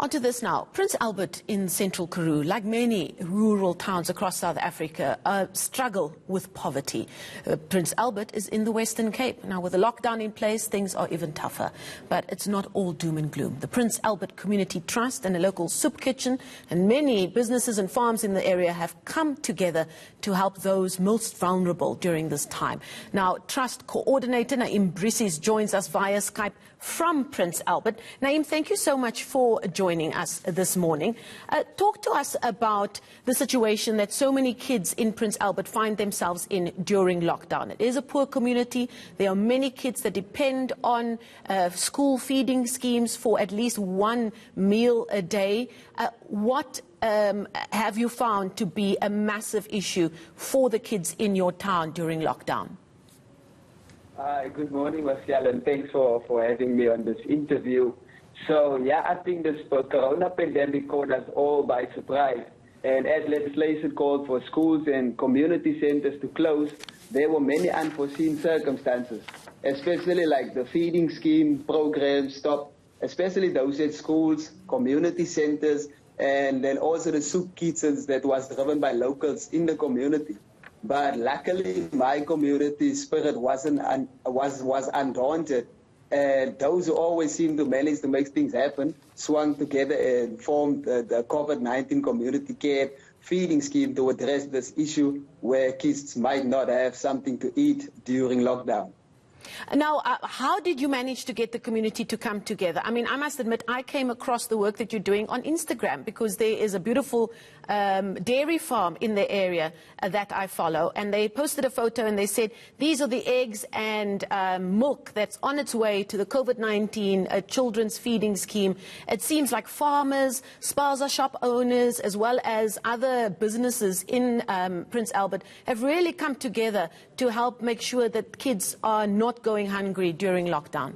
Onto this now. Prince Albert in central Karoo, like many rural towns across South Africa, struggle with poverty. Prince Albert is in the Western Cape. Now, with the lockdown in place, things are even tougher. But it's not all doom and gloom. The Prince Albert Community Trust and a local soup kitchen and many businesses and farms in the area have come together to help those most vulnerable during this time. Now, Trust Coordinator Naim Brisis joins us via Skype from Prince Albert. Naim, thank you so much for joining us this morning. Talk to us about the situation that so many kids in Prince Albert find themselves in during lockdown. It is a poor community. There are many kids that depend on school feeding schemes for at least one meal a day. What have you found to be a massive issue for the kids in your town during lockdown? Good morning, Marcial, and thanks for having me on this interview. So, yeah, I think this corona pandemic caught us all by surprise. And as legislation called for schools and community centers to close, there were many unforeseen circumstances, especially like the feeding scheme programs stopped, especially those at schools, community centers, and then also the soup kitchens that was driven by locals in the community. But luckily, my community spirit was undaunted. And those who always seem to manage to make things happen swung together and formed the COVID-19 community care feeding scheme to address this issue where kids might not have something to eat during lockdown. Now, how did you manage to get the community to come together? I mean, I must admit, I came across the work that you're doing on Instagram because there is a beautiful dairy farm in the area that I follow. And they posted a photo and they said, these are the eggs and milk that's on its way to the COVID-19 children's feeding scheme. It seems like farmers, spaza shop owners, as well as other businesses in Prince Albert have really come together to help make sure that kids are not going hungry during lockdown.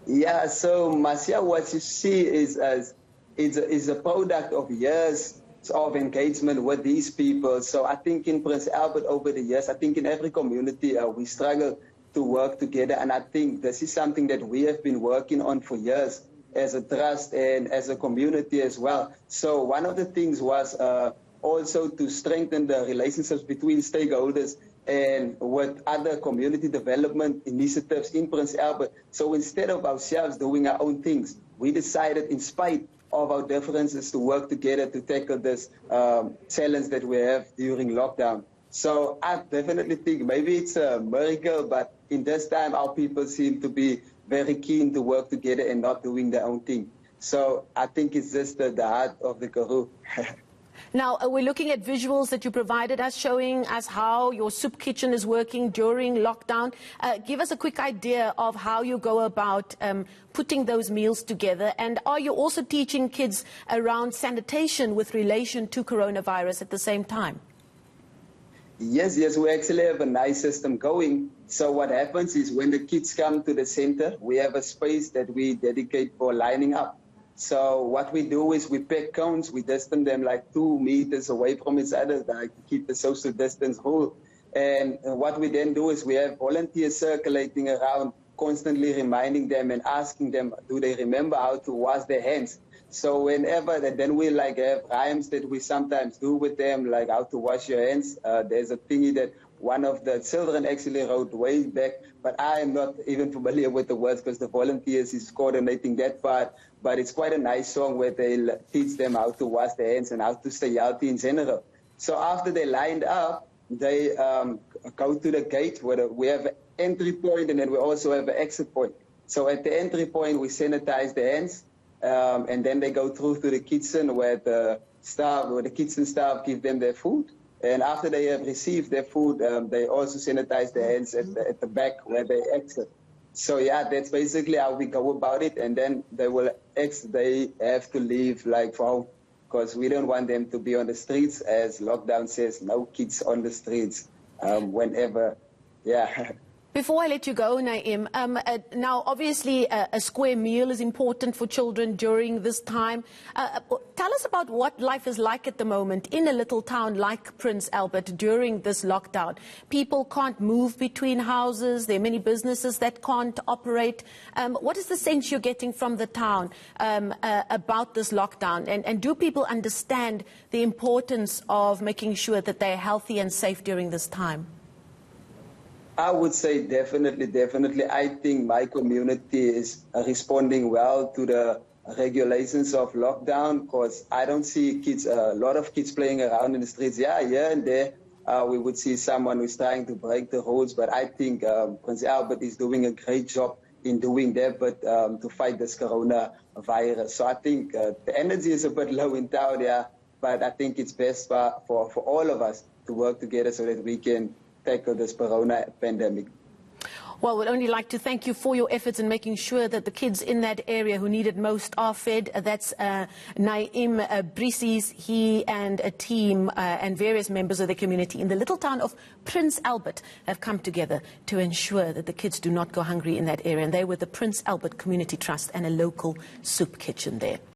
Yeah, so Marcia, what you see is a product of years of engagement with these people. So I think in Prince Albert over the years, I think in every community we struggle to work together, and I think this is something that we have been working on for years as a trust and as a community as well. So one of the things was also to strengthen the relationships between stakeholders and with other community development initiatives in Prince Albert. So instead of ourselves doing our own things, we decided, in spite of our differences, to work together to tackle this challenge that we have during lockdown. So I definitely think maybe it's a miracle, but in this time our people seem to be very keen to work together and not doing their own thing. So I think it's just the heart of the Karoo. Now, we're looking at visuals that you provided us showing us how your soup kitchen is working during lockdown. Give us a quick idea of how you go about putting those meals together. And are you also teaching kids around sanitation with relation to coronavirus at the same time? Yes, we actually have a nice system going. So what happens is when the kids come to the center, we have a space that we dedicate for lining up. So what we do is we pack cones, we distance them like 2 meters away from each other, like to keep the social distance rule. And what we then do is we have volunteers circulating around, constantly reminding them and asking them, do they remember how to wash their hands? So whenever, then we like have rhymes that we sometimes do with them, like how to wash your hands. There's a thingy that one of the children actually wrote way back, but I am not even familiar with the words because the volunteers is coordinating that part. But it's quite a nice song where they'll teach them how to wash their hands and how to stay healthy in general. So after they lined up, they go to the gate where we have an entry point and then we also have an exit point. So at the entry point, we sanitize their hands and then they go through to the kitchen where the kitchen staff give them their food. And after they have received their food, they also sanitize their hands at the back where they exit. So yeah, that's basically how we go about it. And then they have to leave like for home because we don't want them to be on the streets, as lockdown says, no kids on the streets whenever. Yeah. Before I let you go, Naim, now obviously a square meal is important for children during this time. Tell us about what life is like at the moment in a little town like Prince Albert during this lockdown. People can't move between houses. There are many businesses that can't operate. What is the sense you're getting from the town about this lockdown? And do people understand the importance of making sure that they're healthy and safe during this time? I would say definitely. I think my community is responding well to the regulations of lockdown, because I don't see kids, a lot of kids playing around in the streets. Yeah, here and there we would see someone who's trying to break the rules, but I think Prince Albert is doing a great job in doing that, but to fight this coronavirus. So I think the energy is a bit low in town, yeah, but I think it's best for all of us to work together so that we can tackle this corona pandemic. Well, we'd only like to thank you for your efforts in making sure that the kids in that area who need it most are fed. That's Naim Brises. He and a team and various members of the community in the little town of Prince Albert have come together to ensure that the kids do not go hungry in that area. And they were the Prince Albert Community Trust and a local soup kitchen there.